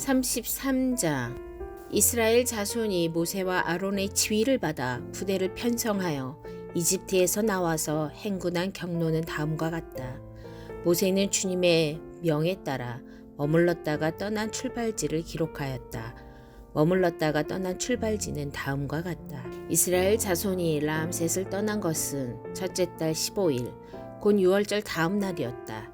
33장. 이스라엘 자손이 모세와 아론의 지휘를 받아 부대를 편성하여 이집트에서 나와서 행군한 경로는 다음과 같다. 모세는 주님의 명에 따라 머물렀다가 떠난 출발지를 기록하였다. 머물렀다가 떠난 출발지는 다음과 같다. 이스라엘 자손이 라암셋을 떠난 것은 첫째 달 15일 곧 6월절 다음 날이었다.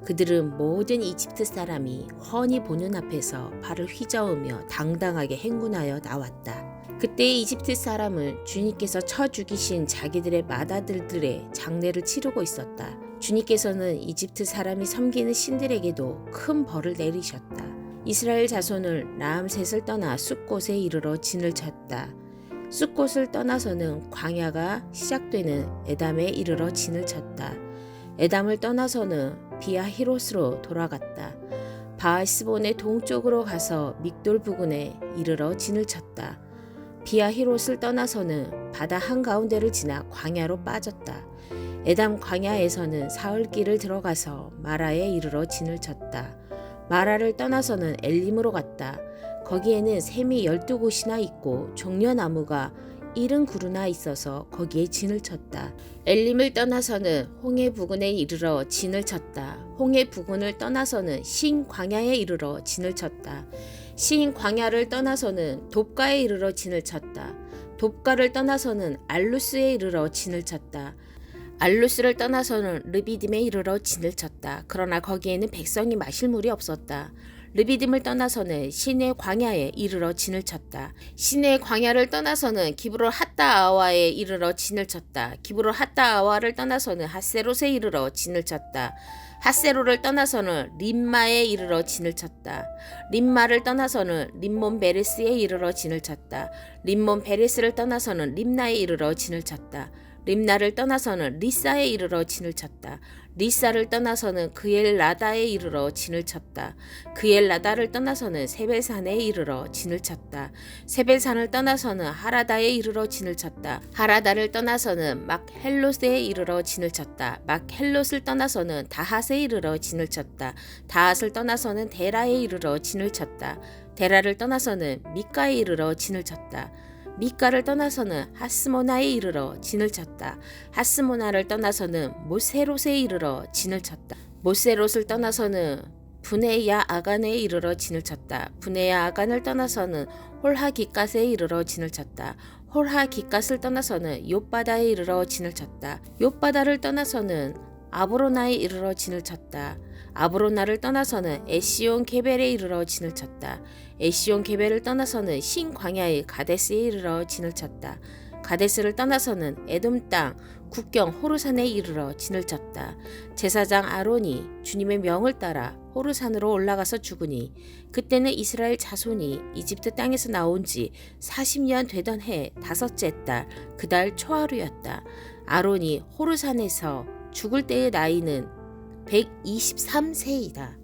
그들은 모든 이집트 사람이 훤히 보는 앞에서 발을 휘저으며 당당하게 행군하여 나왔다. 그때 이집트 사람은 주님께서 쳐 죽이신 자기들의 맏아들들의 장례를 치르고 있었다. 주님께서는 이집트 사람이 섬기는 신들에게도 큰 벌을 내리셨다. 이스라엘 자손을 라암셋을 떠나 숫곳에 이르러 진을 쳤다. 숫곳을 떠나서는 광야가 시작되는 에담에 이르러 진을 쳤다. 에담을 떠나서는 비아히롯으로 돌아갔다. 바알스본의 동쪽으로 가서 믹돌 부근에 이르러 진을 쳤다. 비아히롯을 떠나서는 바다 한가운데를 지나 광야로 빠졌다. 에담 광야에서는 사흘길을 들어가서 마라에 이르러 진을 쳤다. 마라를 떠나서는 엘림으로 갔다. 거기에는 샘이 12곳이나 있고 종려나무가 70그루나 있어서 거기에 진을 쳤다. 엘림을 떠나서는 홍해 부근에 이르러 진을 쳤다. 홍해 부근을 떠나서는 신 광야에 이르러 진을 쳤다. 신 광야를 떠나서는 돕가에 이르러 진을 쳤다. 돕가를 떠나서는 알루스에 이르러 진을 쳤다. 알루스를 떠나서는 르비딤에 이르러 진을 쳤다. 그러나 거기에는 백성이 마실 물이 없었다. 르비딤을 떠나서는 시내 광야에 이르러 진을 쳤다. 시내 광야를 떠나서는 기브롯 핫다아와에 이르러 진을 쳤다. 기브롯 핫다아와를 떠나서는 핫세롯에 이르러 진을 쳤다. 핫세롯을 떠나서는 림마에 이르러 진을 쳤다. 림마를 떠나서는 림몬 베레스에 이르러 진을 쳤다. 림몬 베레스를 떠나서는 림나에 이르러 진을 쳤다. 림나를 떠나서는 리사에 이르러 진을 쳤다. 리사를 떠나서는 그엘라다에 이르러 진을 쳤다. 그엘라다를 떠나서는 세벨산에 이르러 진을 쳤다. 세벨산을 떠나서는 하라다에 이르러 진을 쳤다. 하라다를 떠나서는 막헬롯에 이르러 진을 쳤다. 막헬롯을 떠나서는 다핫에 이르러 진을 쳤다. 다핫을 떠나서는 데라에 이르러 진을 쳤다. 데라를 떠나서는 미가에 이르러 진을 쳤다. 미가를 떠나서는 하스모나에 이르러 진을 쳤다. 하스모나를 떠나서는 모세롯에 이르러 진을 쳤다. 모세롯을 떠나서는 브네야 아간에 이르러 진을 쳤다. 브네야 아간을 떠나서는 홀하기갓에 이르러 진을 쳤다. 홀하기갓을 떠나서는 욥바다에 이르러 진을 쳤다. 욥바다를 떠나서는 아브로나에 이르러 진을 쳤다. 아브로나를 떠나서는 에시온 게벨에 이르러 진을 쳤다. 에시온 게벨을 떠나서는 신 광야의 가데스에 이르러 진을 쳤다. 가데스를 떠나서는 에돔 땅 국경 호르산에 이르러 진을 쳤다. 제사장 아론이 주님의 명을 따라 호르산으로 올라가서 죽으니 그때는 이스라엘 자손이 이집트 땅에서 나온 지 40년 되던 해 다섯째 달 그달 초하루였다. 아론이 호르산에서 죽을 때의 나이는 123세이다.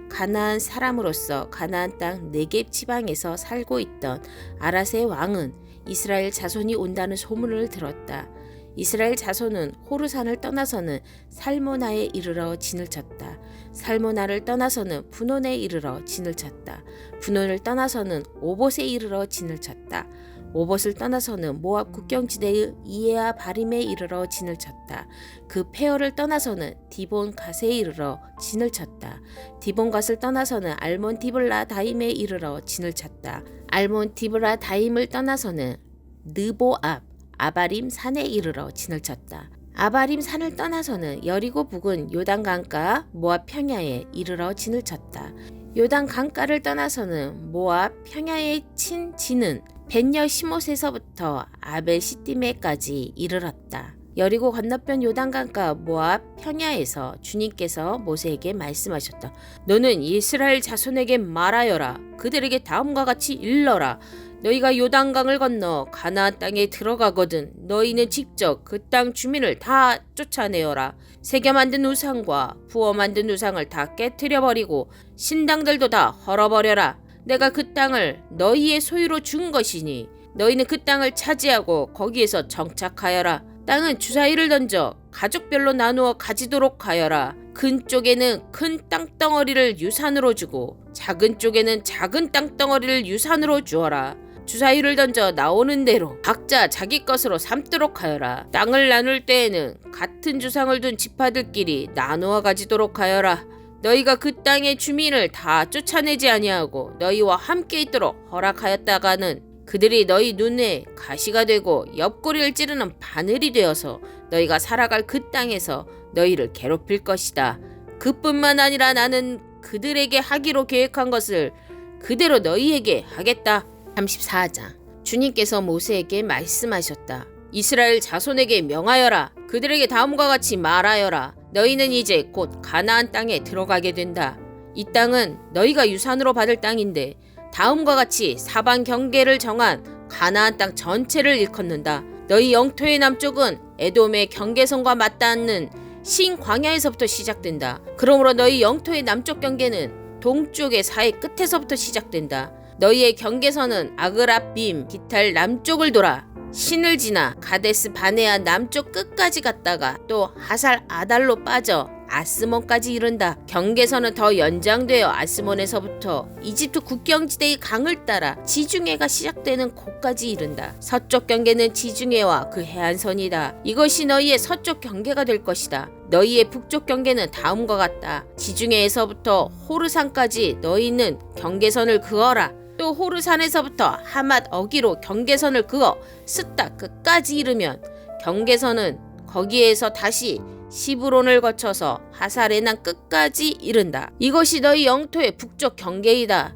가나안 사람으로서 가나안 땅 네겝 지방에서 살고 있던 아라스의 왕은 이스라엘 자손이 온다는 소문을 들었다. 이스라엘 자손은 호르산을 떠나서는 살모나에 이르러 진을 쳤다. 살모나를 떠나서는 분온에 이르러 진을 쳤다. 분온을 떠나서는 오봇에 이르러 진을 쳤다. 오봇을 떠나서는 모압 국경지대의 이에아 바림에 이르러 진을 쳤다. 그 페어를 떠나서는 디본 갓에 이르러 진을 쳤다. 디본 갓을 떠나서는 알몬 디블라 다임에 이르러 진을 쳤다. 알몬 디블라 다임을 떠나서는 느보 앞 아바림 산에 이르러 진을 쳤다. 아바림 산을 떠나서는 여리고 북은 요단 강가 모압 평야에 이르러 진을 쳤다. 요단 강가를 떠나서는 모압 평야에 친 진은 벤여 시못에서부터 아벨 시띠메까지 이르렀다. 여리고 건너편 요단강가 모압 평야에서 주님께서 모세에게 말씀하셨다. 너는 이스라엘 자손에게 말하여라. 그들에게 다음과 같이 일러라. 너희가 요단강을 건너 가나안 땅에 들어가거든 너희는 직접 그 땅 주민을 다 쫓아내어라. 새겨 만든 우상과 부어 만든 우상을 다 깨트려버리고 신당들도 다 헐어버려라. 내가 그 땅을 너희의 소유로 준 것이니 너희는 그 땅을 차지하고 거기에서 정착하여라. 땅은 주사위를 던져 가족별로 나누어 가지도록 하여라. 큰 쪽에는 큰 땅덩어리를 유산으로 주고 작은 쪽에는 작은 땅덩어리를 유산으로 주어라. 주사위를 던져 나오는 대로 각자 자기 것으로 삼도록 하여라. 땅을 나눌 때에는 같은 주상을 둔 지파들끼리 나누어 가지도록 하여라. 너희가 그 땅의 주민을 다 쫓아내지 아니하고 너희와 함께 있도록 허락하였다가는 그들이 너희 눈에 가시가 되고 옆구리를 찌르는 바늘이 되어서 너희가 살아갈 그 땅에서 너희를 괴롭힐 것이다. 그뿐만 아니라 나는 그들에게 하기로 계획한 것을 그대로 너희에게 하겠다. 34장. 주님께서 모세에게 말씀하셨다. 이스라엘 자손에게 명하여라. 그들에게 다음과 같이 말하여라. 너희는 이제 곧 가나안 땅에 들어가게 된다. 이 땅은 너희가 유산으로 받을 땅인데 다음과 같이 사방 경계를 정한 가나안 땅 전체를 일컫는다. 너희 영토의 남쪽은 에돔의 경계선과 맞닿는 신광야에서부터 시작된다. 그러므로 너희 영토의 남쪽 경계는 동쪽의 사해 끝에서부터 시작된다. 너희의 경계선은 아그라빔 기탈 남쪽을 돌아 신을 지나 가데스 바네아 남쪽 끝까지 갔다가 또 하살 아달로 빠져 아스몬까지 이른다. 경계선은 더 연장되어 아스몬에서부터 이집트 국경지대의 강을 따라 지중해가 시작되는 곳까지 이른다. 서쪽 경계는 지중해와 그 해안선이다. 이것이 너희의 서쪽 경계가 될 것이다. 너희의 북쪽 경계는 다음과 같다. 지중해에서부터 호르산까지 너희는 경계선을 그어라. 또 호르산에서부터 하맛 어기로 경계선을 그어 스타 끝까지 이르면 경계선은 거기에서 다시 시브론을 거쳐서 하사레난 끝까지 이른다. 이것이 너희 영토의 북쪽 경계이다.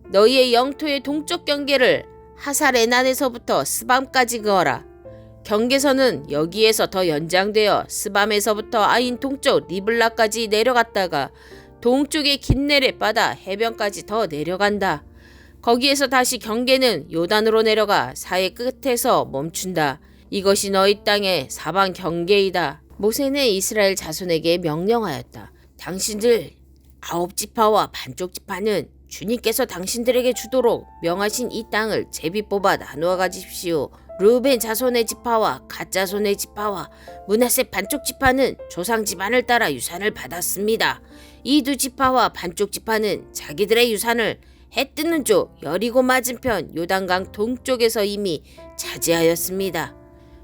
너희의 영토의 동쪽 경계를 하사레난에서부터 스밤까지 그어라. 경계선은 여기에서 더 연장되어 스밤에서부터 아인 동쪽 리블라까지 내려갔다가 동쪽의 긴네렛 바다 해변까지 더 내려간다. 거기에서 다시 경계는 요단으로 내려가 사해 끝에서 멈춘다. 이것이 너희 땅의 사방 경계이다. 모세는 이스라엘 자손에게 명령하였다. 당신들 9지파와 반쪽 지파는 주님께서 당신들에게 주도록 명하신 이 땅을 제비 뽑아 나누어 가십시오. 르우벤 자손의 지파와 갓 자손의 지파와 므낫세 반쪽 지파는 조상 집안을 따라 유산을 받았습니다. 이 두 지파와 반쪽 지파는 자기들의 유산을 해 뜨는 쪽 여리고 맞은편 요단강 동쪽에서 이미 차지하였습니다.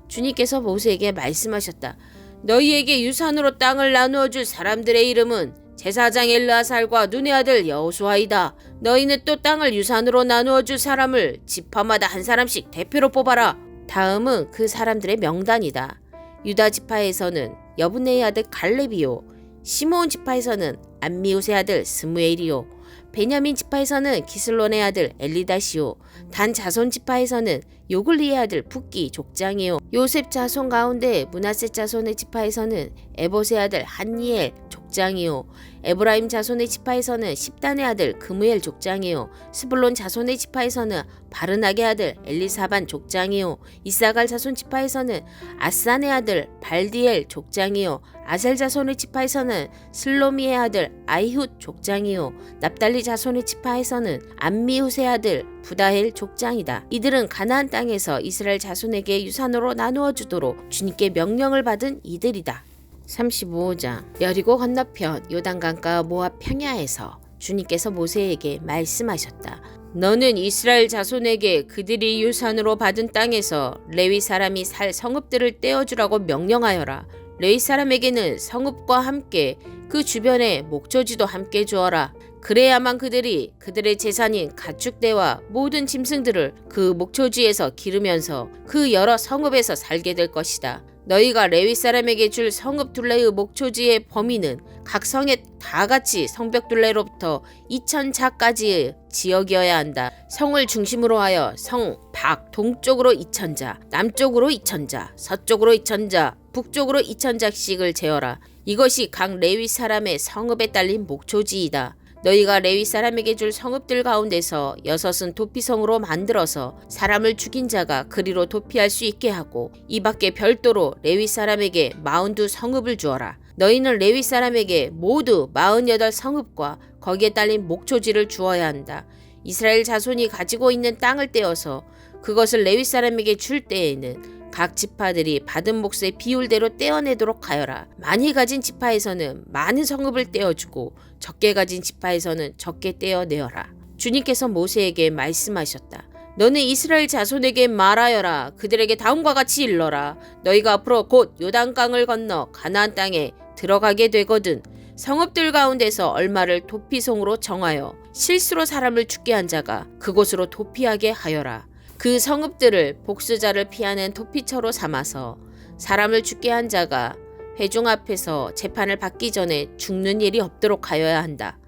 주님께서 모세에게 말씀하셨다. 너희에게 유산으로 땅을 나누어 줄 사람들의 이름은 제사장 엘르아살과 눈의 아들 여호수아이다. 너희는 또 땅을 유산으로 나누어 줄 사람을 지파마다 한 사람씩 대표로 뽑아라. 다음은 그 사람들의 명단이다. 유다 지파에서는 여분네의 아들 갈렙이요, 시므온 지파에서는 암미우스의 아들 스무엘이요, 베냐민 지파에서는 기슬론의 아들 엘리다시오, 단 자손 지파에서는 요글리의 아들 붓기 족장이요, 요셉 자손 가운데 므낫세 자손의 지파에서는 에봇의 아들 한니엘 족장이요, 에브라임 자손의 지파에서는 십단의 아들 그무엘 족장이요, 스불론 자손의 지파에서는 바르나게 아들 엘리사반 족장이요, 이사갈 자손 지파에서는 아산의 아들 발디엘 족장이요, 아셀 자손의 지파에서는 슬로미의 아들 아이훗 족장이요, 납달리 자손의 지파에서는 암미훗의 아들 부다헬 족장이다. 이들은 가나안 땅에서 이스라엘 자손에게 유산으로 나누어 주도록 주님께 명령을 받은 이들이다. 35장. 여리고 건너편 요단강가 모압 평야에서 주님께서 모세에게 말씀하셨다. 너는 이스라엘 자손에게 그들이 유산으로 받은 땅에서 레위 사람이 살 성읍들을 떼어주라고 명령하여라. 레위 사람에게는 성읍과 함께 그 주변에 목조지도 함께 주어라. 그래야만 그들이 그들의 재산인 가축대와 모든 짐승들을 그 목초지에서 기르면서 그 여러 성읍에서 살게 될 것이다. 너희가 레위 사람에게 줄 성읍 둘레의 목초지의 범위는 각 성에 다같이 성벽 둘레로부터 2000자까지의 지역이어야 한다. 성을 중심으로 하여 성 밖 동쪽으로 2000자, 남쪽으로 2000자, 서쪽으로 2000자, 북쪽으로 2000자씩을 재어라. 이것이 각 레위 사람의 성읍에 딸린 목초지이다. 너희가 레위 사람에게 줄 성읍들 가운데서 6은 도피성으로 만들어서 사람을 죽인 자가 그리로 도피할 수 있게 하고, 이 밖에 별도로 레위 사람에게 42 성읍을 주어라. 너희는 레위 사람에게 모두 48 성읍과 거기에 딸린 목초지를 주어야 한다. 이스라엘 자손이 가지고 있는 땅을 떼어서 그것을 레위 사람에게 줄 때에는 각 지파들이 받은 몫의 비율대로 떼어내도록 하여라. 많이 가진 지파에서는 많은 성읍을 떼어주고 적게 가진 지파에서는 적게 떼어내어라. 주님께서 모세에게 말씀하셨다. 너는 이스라엘 자손에게 말하여라. 그들에게 다음과 같이 일러라. 너희가 앞으로 곧 요단강을 건너 가나안 땅에 들어가게 되거든 성읍들 가운데서 얼마를 도피성으로 정하여 실수로 사람을 죽게 한 자가 그곳으로 도피하게 하여라. 그 성읍들을 복수자를 피하는 도피처로 삼아서 사람을 죽게 한 자가 회중 앞에서 재판을 받기 전에 죽는 일이 없도록 하여야 한다.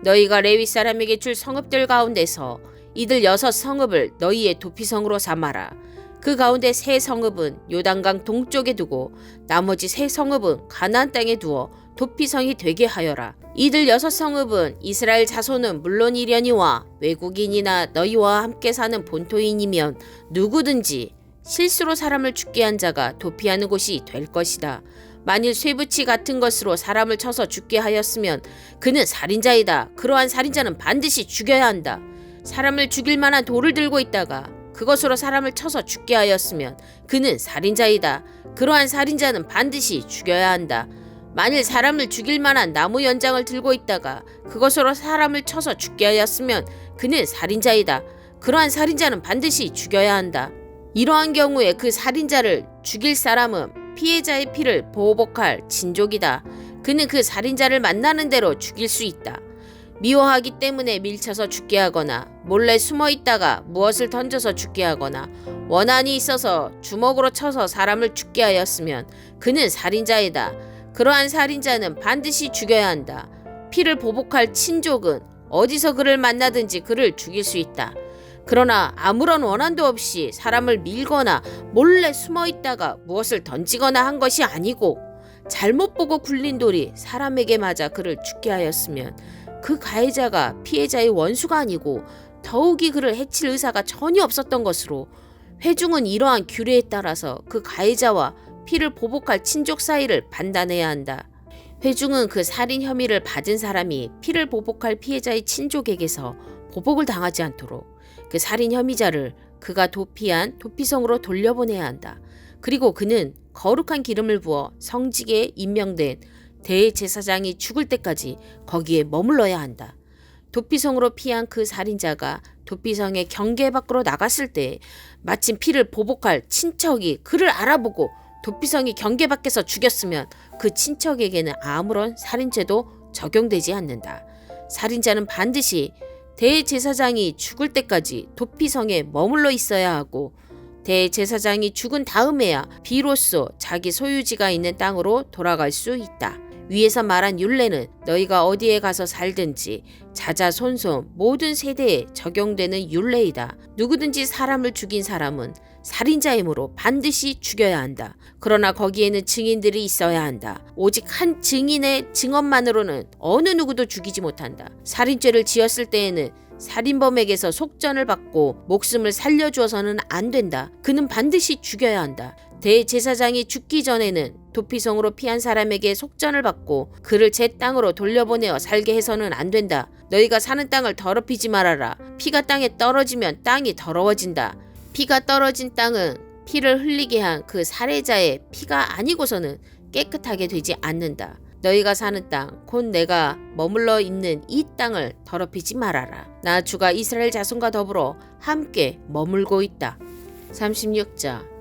너희가 레위 사람에게 줄 성읍들 가운데서 이들 6성읍을 너희의 도피성으로 삼아라. 그 가운데 3성읍은 요단강 동쪽에 두고 나머지 3성읍은 가나안 땅에 두어 도피성이 되게 하여라. 이들 6성읍은 이스라엘 자손은 물론이려니와 외국인이나 너희와 함께 사는 본토인이면 누구든지 실수로 사람을 죽게 한 자가 도피하는 곳이 될 것이다. 만일 쇠붙이 같은 것으로 사람을 쳐서 죽게 하였으면 그는 살인자이다. 그러한 살인자는 반드시 죽여야 한다. 사람을 죽일 만한 돌을 들고 있다가 그것으로 사람을 쳐서 죽게 하였으면 그는 살인자이다. 그러한 살인자는 반드시 죽여야 한다. 만일 사람을 죽일 만한 나무 연장을 들고 있다가 그것으로 사람을 쳐서 죽게 하였으면 그는 살인자이다. 그러한 살인자는 반드시 죽여야 한다. 이러한 경우에 그 살인자를 죽일 사람은 피해자의 피를 보복할 친족이다. 그는 그 살인자를 만나는 대로 죽일 수 있다. 미워하기 때문에 밀쳐서 죽게 하거나 몰래 숨어 있다가 무엇을 던져서 죽게 하거나 원한이 있어서 주먹으로 쳐서 사람을 죽게 하였으면 그는 살인자이다. 그러한 살인자는 반드시 죽여야 한다. 피를 보복할 친족은 어디서 그를 만나든지 그를 죽일 수 있다. 그러나 아무런 원한도 없이 사람을 밀거나 몰래 숨어 있다가 무엇을 던지거나 한 것이 아니고 잘못 보고 굴린 돌이 사람에게 맞아 그를 죽게 하였으면 그 가해자가 피해자의 원수가 아니고 더욱이 그를 해칠 의사가 전혀 없었던 것으로 회중은 이러한 규례에 따라서 그 가해자와 피를 보복할 친족 사이를 판단해야 한다. 회중은 그 살인 혐의를 받은 사람이 피를 보복할 피해자의 친족에게서 보복을 당하지 않도록 그 살인 혐의자를 그가 도피한 도피성으로 돌려보내야 한다. 그리고 그는 거룩한 기름을 부어 성직에 임명된 대제사장이 죽을 때까지 거기에 머물러야 한다. 도피성으로 피한 그 살인자가 도피성의 경계 밖으로 나갔을 때 마침 피를 보복할 친척이 그를 알아보고 도피성이 경계 밖에서 죽였으면 그 친척에게는 아무런 살인죄도 적용되지 않는다. 살인자는 반드시 대제사장이 죽을 때까지 도피성에 머물러 있어야 하고 대제사장이 죽은 다음에야 비로소 자기 소유지가 있는 땅으로 돌아갈 수 있다. 위에서 말한 율례는 너희가 어디에 가서 살든지 자자손손 모든 세대에 적용되는 율례이다. 누구든지 사람을 죽인 사람은 살인자이므로 반드시 죽여야 한다. 그러나 거기에는 증인들이 있어야 한다. 오직 한 증인의 증언만으로는 어느 누구도 죽이지 못한다. 살인죄를 지었을 때에는 살인범에게서 속전을 받고 목숨을 살려주어서는 안 된다. 그는 반드시 죽여야 한다. 대제사장이 죽기 전에는 도피성으로 피한 사람에게 속전을 받고 그를 제 땅으로 돌려보내어 살게 해서는 안 된다. 너희가 사는 땅을 더럽히지 말아라. 피가 땅에 떨어지면 땅이 더러워진다. 피가 떨어진 땅은 피를 흘리게 한 그 살해자의 피가 아니고서는 깨끗하게 되지 않는다. 너희가 사는 땅, 곧 내가 머물러 있는 이 땅을 더럽히지 말아라. 나 주가 이스라엘 자손과 더불어 함께 머물고 있다. 36절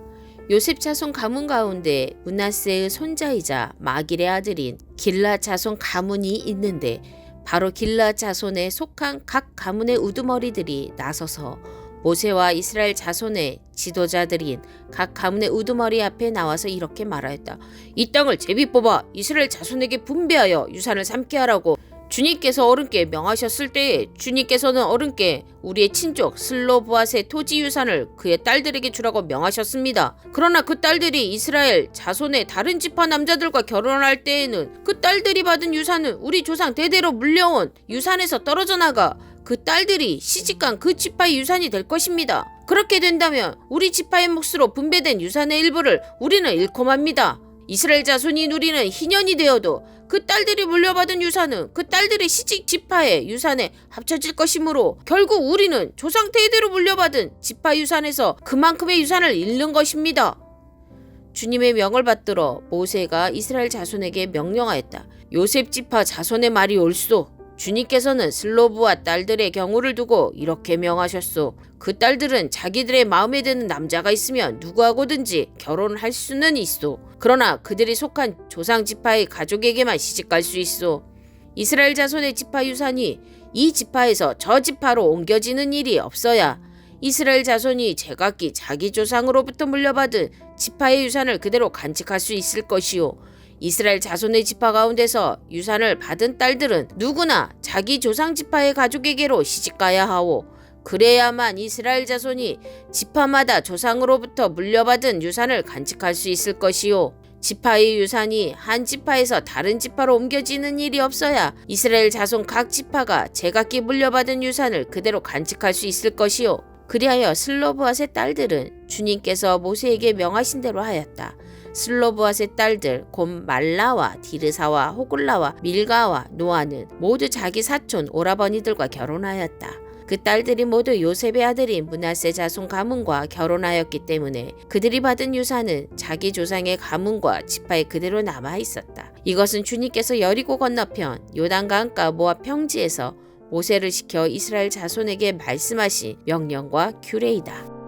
요셉 자손 가문 가운데 므낫세의 손자이자 마길의 아들인 길앗 자손 가문이 있는데 바로 길앗 자손에 속한 각 가문의 우두머리들이 나서서 모세와 이스라엘 자손의 지도자들인 각 가문의 우두머리 앞에 나와서 이렇게 말하였다. 이 땅을 제비 뽑아 이스라엘 자손에게 분배하여 유산을 삼게 하라고 주님께서 어른께 명하셨을 때에 주님께서는 어른께 우리의 친족 슬로브앗의 토지 유산을 그의 딸들에게 주라고 명하셨습니다. 그러나 그 딸들이 이스라엘 자손의 다른 지파 남자들과 결혼할 때에는 그 딸들이 받은 유산은 우리 조상 대대로 물려온 유산에서 떨어져 나가 그 딸들이 시집간 그 지파의 유산이 될 것입니다. 그렇게 된다면 우리 지파의 몫으로 분배된 유산의 일부를 우리는 잃고 맙니다. 이스라엘 자손이 누리는 희년이 되어도 그 딸들이 물려받은 유산은 그 딸들의 시집 지파의 유산에 합쳐질 것이므로 결국 우리는 조상 대대로 물려받은 지파 유산에서 그만큼의 유산을 잃는 것입니다. 주님의 명을 받들어 모세가 이스라엘 자손에게 명령하였다. 요셉 지파 자손의 말이 옳소. 주님께서는 슬로브와 딸들의 경우를 두고 이렇게 명하셨소. 그 딸들은 자기들의 마음에 드는 남자가 있으면 누구하고든지 결혼할 수는 있소. 그러나 그들이 속한 조상 지파의 가족에게만 시집갈 수 있소. 이스라엘 자손의 지파 유산이 이 지파에서 저 지파로 옮겨지는 일이 없어야 이스라엘 자손이 제각기 자기 조상으로부터 물려받은 지파의 유산을 그대로 간직할 수 있을 것이요. 이스라엘 자손의 지파 가운데서 유산을 받은 딸들은 누구나 자기 조상 지파의 가족에게로 시집가야 하오. 그래야만 이스라엘 자손이 지파마다 조상으로부터 물려받은 유산을 간직할 수 있을 것이요. 지파의 유산이 한 지파에서 다른 지파로 옮겨지는 일이 없어야 이스라엘 자손 각 지파가 제각기 물려받은 유산을 그대로 간직할 수 있을 것이요. 그리하여 슬로브앗의 딸들은 주님께서 모세에게 명하신 대로 하였다. 슬로브앗의 딸들 곧 말라와 디르사와 호글라와 밀가와 노아는 모두 자기 사촌 오라버니들과 결혼하였다. 그 딸들이 모두 요셉의 아들인 므낫세 자손 가문과 결혼하였기 때문에 그들이 받은 유산은 자기 조상의 가문과 지파에 그대로 남아 있었다. 이것은 주님께서 여리고 건너편 요단강가 모압 평지에서 모세를 시켜 이스라엘 자손에게 말씀하신 명령과 규례이다.